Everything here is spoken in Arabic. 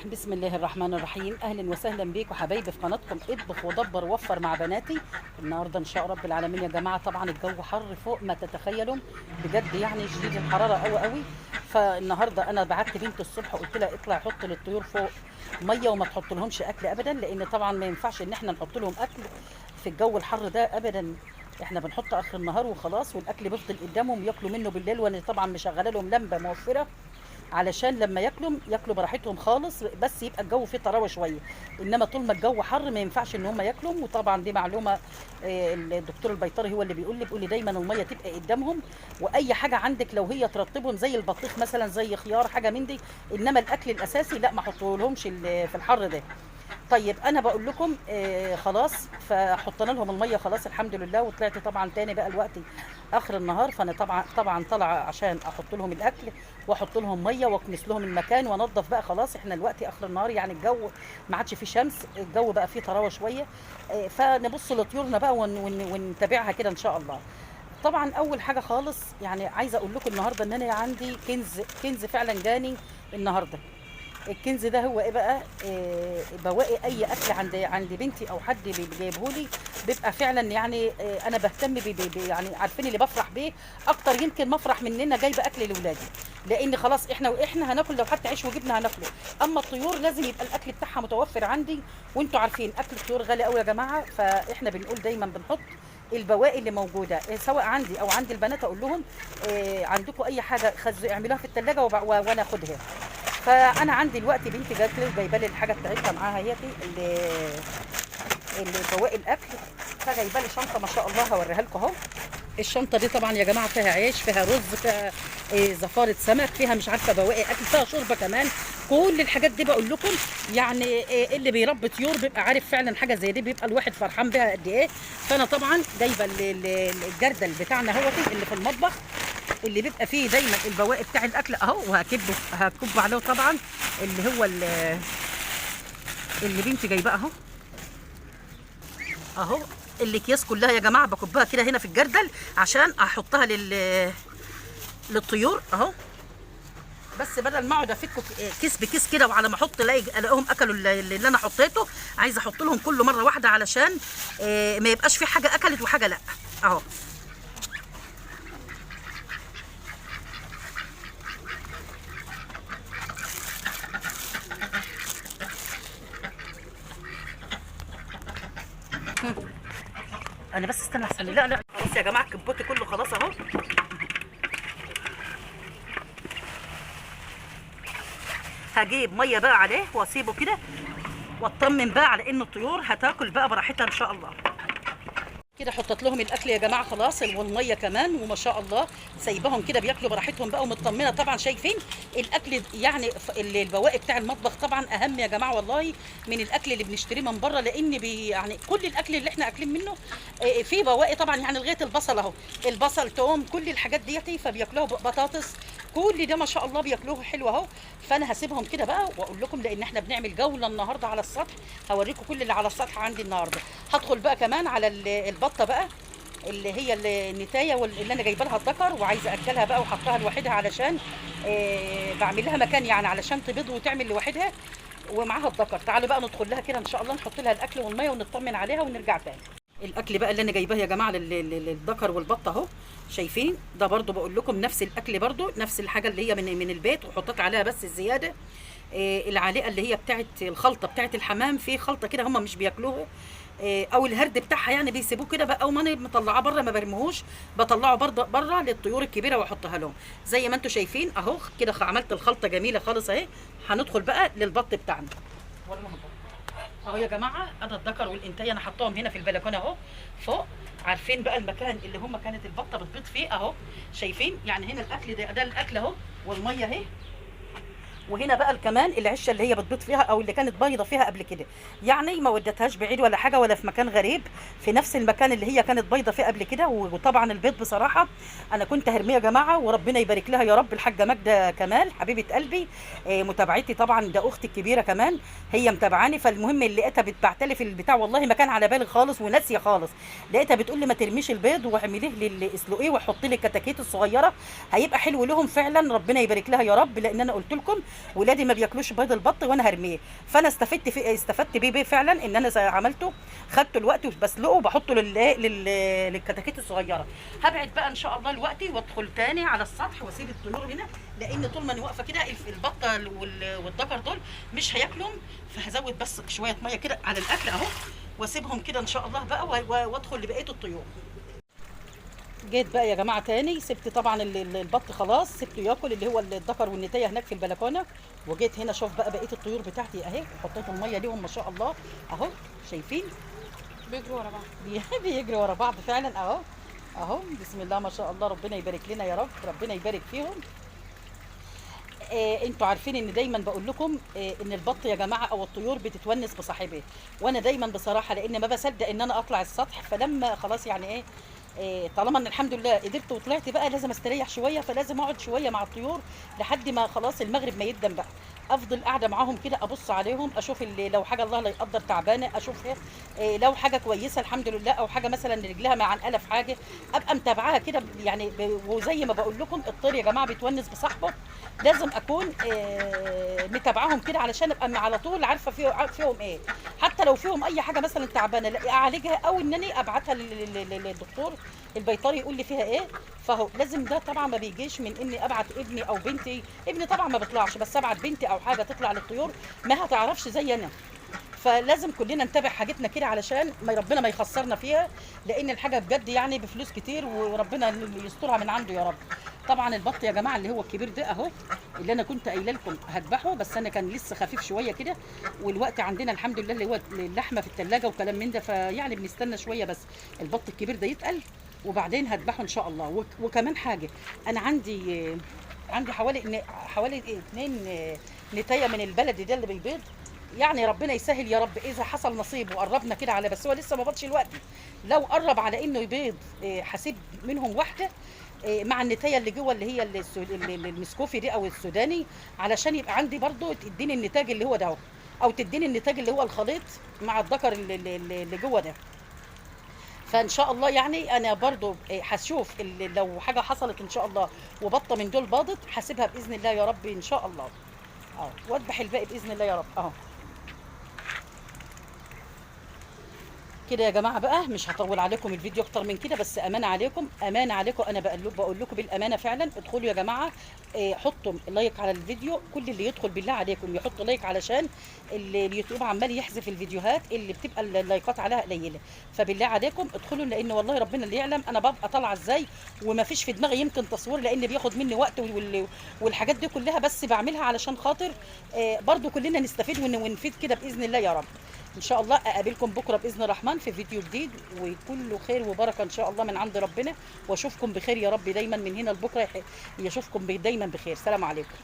بسم الله الرحمن الرحيم. اهلا وسهلا بيكم حبايبي في قناتكم اطبخ ودبر ووفر مع بناتي. النهارده ان شاء رب العالمين يا جماعه، طبعا الجو حر فوق ما تتخيلوا، بجد يعني شديد الحراره قوي قوي. فالنهارده انا بعت بنتي الصبح قلت لها اطلع حط للطيور فوق ميه وما تحط لهمش اكل ابدا، لان طبعا ما ينفعش ان احنا نحط لهم اكل في الجو الحر ده ابدا. احنا بنحط اخر النهار وخلاص، والاكل بيفضل قدامهم ياكلوا منه بالليل، وانا طبعا مشغله لهم لمبه موفره علشان لما ياكلوا براحتهم خالص، بس يبقى الجو فيه طراوه شويه. انما طول ما الجو حر ما ينفعش ان هم ياكلوا. وطبعا دي معلومه الدكتور البيطري هو اللي بيقول لي دايما الميه تبقى قدامهم، واي حاجه عندك لو هي ترطبهم زي البطيخ مثلا، زي خيار، حاجه من دي. انما الاكل الاساسي لا، ما احطولهمش في الحر ده. طيب انا بقول لكم خلاص، فحطينا لهم الميه خلاص الحمد لله، وطلعت طبعا تاني بقى الوقت اخر النهار. فانا طبعا طالعه عشان احط لهم الاكل واحط لهم ميه واكنس لهم المكان وانضف بقى. خلاص احنا الوقت اخر النهار، يعني الجو ما عادش فيه شمس، الجو بقى فيه طراوه شويه. فنبص لطيورنا بقى ونتابعها كده ان شاء الله. طبعا اول حاجه خالص يعني عايزه اقول لكم النهارده ان انا عندي كنز فعلا جاني النهارده. الكنز ده هو ايه بقى؟ بواقي اي اكل عند بنتي او حد جايبه لي، بيبقى فعلا يعني انا بهتم يعني عارفين اللي بفرح بيه اكتر، يمكن مفرح مننا جايبه اكل لاولادي، لان خلاص احنا هناكل، لو حتى عيش وجبنه هناكله. اما الطيور لازم يبقى الاكل بتاعها متوفر عندي، وانتوا عارفين اكل الطيور غالي قوي يا جماعه. فاحنا بنقول دايما بنحط البواقي اللي موجوده، سواء عندي او عند البنات، اقول لهم عندكم اي حاجه اعملوها في الثلاجه وانا اخدها. فانا عندي دلوقتي بنتي جات لي وجايبه لي الحاجه بتاعتها معاها، هي اللي بواقي الاكل. فجايبه لي شنطه ما شاء الله، هوريها لكم اهو. الشنطه دي طبعا يا جماعه فيها عيش، فيها رز، فيها زفاره سمك، فيها مش عارفه بواقي اكل، فيها شوربه كمان. كل الحاجات دي بقول لكم يعني اللي بيربي طيور بيبقى عارف فعلا حاجه زي دي، بيبقى الواحد فرحان بيها قد ايه. فانا طبعا جايبه الجردل بتاعنا هو اللي في المطبخ، اللي بيبقى فيه دايما البواقي بتاع الاكل اهو، هكب عليه طبعا اللي هو اللي بنتي جايباه اهو. الاكياس كلها يا جماعه بكبها كده هنا في الجردل عشان احطها للطيور اهو. بس بدل ما اقعد افك كيس بكيس كده، وعلى ما احط الاقيهم اكلوا اللي انا حطيته، عايزه احط لهم كله مره واحده علشان ما يبقاش في حاجه اكلت وحاجه لا اهو. انا بس استنى احسن. لا خلاص يا جماعه كبوتي كله خلاص اهو. هجيب ميه بقى عليه واسيبه كده، واطمن بقى على ان الطيور هتاكل بقى براحتها ان شاء الله. كده حطيت لهم الاكل يا جماعه خلاص، والميه كمان، وما شاء الله سايبهم كده بياكلوا براحتهم بقى ومطمنه. طبعا شايفين الاكل يعني البواقي بتاع المطبخ طبعا اهم يا جماعه والله من الاكل اللي بنشتريه من بره، لان يعني كل الاكل اللي احنا اكلين منه فيه بواقي طبعا، يعني لغايه البصل اهو، البصل، توم، كل الحاجات ديتي، فبياكلوها بطاطس، كل ده ما شاء الله بياكلوه حلو اهو. فانا هسيبهم كده بقى واقول لكم، لان احنا بنعمل جوله النهارده على السطح، هوريكم كل اللي على السطح عندي النهارده. هدخل بقى كمان على البطه بقى، اللي هي النتايه اللي انا جايبه لها الذكر، وعايزه اكلها بقى وحطها لوحدها علشان بعمل لها مكان يعني علشان تبيض وتعمل لوحدها، ومعاها الذكر. تعالوا بقى ندخل لها كده ان شاء الله، نحط لها الاكل والميه ونطمن عليها ونرجع تاني. الاكل بقى اللي انا جايباه يا جماعه للذكر والبطه اهو، شايفين ده برضو بقول لكم نفس الاكل، برضو نفس الحاجه اللي هي من البيت، وحطيت عليها بس الزياده العالقه اللي هي بتاعت الخلطه بتاعت الحمام. في خلطه كده هم مش بياكلوها، او الهرد بتاعها يعني بيسيبوه كده بقى، او ما انا مطلعاه بره ما برموهوش، بطلعه بره للطيور الكبيره واحطها لهم زي ما انتم شايفين اهو كده. عملت الخلطه جميله خالص اهي. هندخل بقى للبط بتاعنا اهو يا جماعه. انا الذكر والانتايه انا حطاهم هنا في البلكونه اهو فوق. عارفين بقى المكان اللي هم كانت البطه بتبيض فيه اهو، شايفين يعني هنا الاكل ده الاكل اهو، والميه اهي، وهنا بقى كمان العشه اللي هي بتبيض فيها او اللي كانت بايضه فيها قبل كده، يعني ما ودتهاش بعيد ولا حاجه ولا في مكان غريب، في نفس المكان اللي هي كانت بايضه فيه قبل كده. وطبعا البيض بصراحه انا كنت هرميه يا جماعه، وربنا يبارك لها يا رب، الحاجه ماجده كمال حبيبه قلبي متابعتي طبعا، ده اختي الكبيره كمان هي متابعاني. فالمهم اللي لقيتها بتبعتلي في البتاع، والله ما كان على بالي خالص وناسيه خالص، لقيتها بتقول لي ما ترميش البيض واعمليه اسلقيه وحطي لي الكتاكيت الصغيره، هيبقى حلو لهم فعلا، ربنا يبارك لها يا رب. لان انا قلت لكم ولادي ما بياكلوش بيض البط وانا هرميه. فانا استفدت بيه فعلا، ان انا زي عملته، خدته الوقت وبسلقه وبحطه للكتاكيت الصغيره. هبعد بقى ان شاء الله دلوقتي وادخل تاني على السطح واسيب الطيور هنا، لان طول ما انا واقفه كده البطه والذكر دول مش هياكلهم. فهزود بس شويه ميه كده على الاكل اهو، واسيبهم كده ان شاء الله بقى وادخل لبقيه الطيور. جيت بقى يا جماعه تاني، سبت طبعا البط خلاص سبته ياكل، اللي هو الذكر والنتايه هناك في البلكونه. وجيت هنا شوف بقى بقيه الطيور بتاعتي اهي، حطيت الميه ليهم ما شاء الله اهو، شايفين بيجروا ورا بعض. بيجروا ورا بعض فعلا اهو اهو. بسم الله ما شاء الله، ربنا يبارك لنا يا رب، ربنا يبارك فيهم. انتوا عارفين ان دايما بقول لكم ان البط يا جماعه او الطيور بتتونس بصاحبها. وانا دايما بصراحه لان ما بصدق ان انا اطلع السطح، فلما خلاص يعني طالما ان الحمد لله قدرت وطلعت بقى، لازم استريح شويه، فلازم اقعد شويه مع الطيور لحد ما خلاص المغرب ما يقدم بقى. افضل قاعده معاهم كده، ابص عليهم، اشوف اللي لو حاجه الله لا يقدر تعبانه اشوفها، لو حاجه كويسه الحمد لله، او حاجه مثلا رجلها معنقله في حاجه ابقى متابعاها كده يعني. وزي ما بقول لكم الطير يا جماعه بيتونس بصاحبه، لازم اكون متابعاهم كده علشان ابقى على طول عارفه فيهم ايه. حتى لو فيهم اي حاجه مثلا تعبانه اعالجها، او انني ابعتها للدكتور البيطري يقول لي فيها ايه. فهو لازم ده طبعا ما بيجيش من اني ابعت ابني او بنتي، ابني طبعا ما بيطلعش، بس ابعت بنتي او حاجه تطلع للطيور ما هتعرفش زي انا. فلازم كلنا نتابع حاجتنا كده علشان ما ربنا ما يخسرنا فيها، لان الحاجه بجد يعني بفلوس كتير، وربنا اللي يسترها من عنده يا رب. طبعا البط يا جماعه اللي هو الكبير ده اهو، اللي انا كنت قايله لكم هذبحه، بس انا كان لسه خفيف شويه كده، والوقت عندنا الحمد لله اللي هو اللحمه في الثلاجه وكلام من ده، فيعني بنستنى شويه بس البط الكبير ده يتقل وبعدين هذبحه ان شاء الله. وكمان حاجه، انا عندي حوالي 2 نتايه من البلد ده اللي بالبيض. يعني ربنا يسهل يا رب، اذا حصل نصيب وقربنا كده على، بس هو لسه ما بطش الوقت، لو قرب على انه يبيض هسيب منهم واحده مع النتايه اللي جوه اللي هي المسكوفي دي او السوداني، علشان يبقى عندي برضو تديني النتاج اللي هو ده، او تديني النتاج اللي هو الخليط مع الذكر اللي جوه ده. فان شاء الله يعني انا برضو هشوف لو حاجه حصلت ان شاء الله وبطه من دول باضت، هسيبها باذن الله يا رب ان شاء الله، واذبح الباقي باذن الله يا رب اهو. كده يا جماعه بقى مش هطول عليكم الفيديو اكتر من كده، بس امانه عليكم، امانه عليكم، انا بقول لكم بالامانه فعلا. ادخلوا يا جماعه حطوا لايك على الفيديو، كل اللي يدخل بالله عليكم يحط لايك، علشان اليوتيوب عمال يحذف الفيديوهات اللي بتبقى اللايكات عليها قليله. فبالله عليكم ادخلوا، لان والله ربنا اللي يعلم انا ببقى طالعه ازاي، وما فيش في دماغي يمكن تصوير لان بياخد مني وقت والحاجات دي كلها، بس بعملها علشان خاطر برضو كلنا نستفيد ونفيد كده باذن الله يا رب. ان شاء الله اقابلكم بكره باذن الرحمن في فيديو جديد، وكله خير وبركه ان شاء الله من عند ربنا، واشوفكم بخير يا رب دايما من هنا لبكره، يشوفكم دايما بخير. سلام عليكم.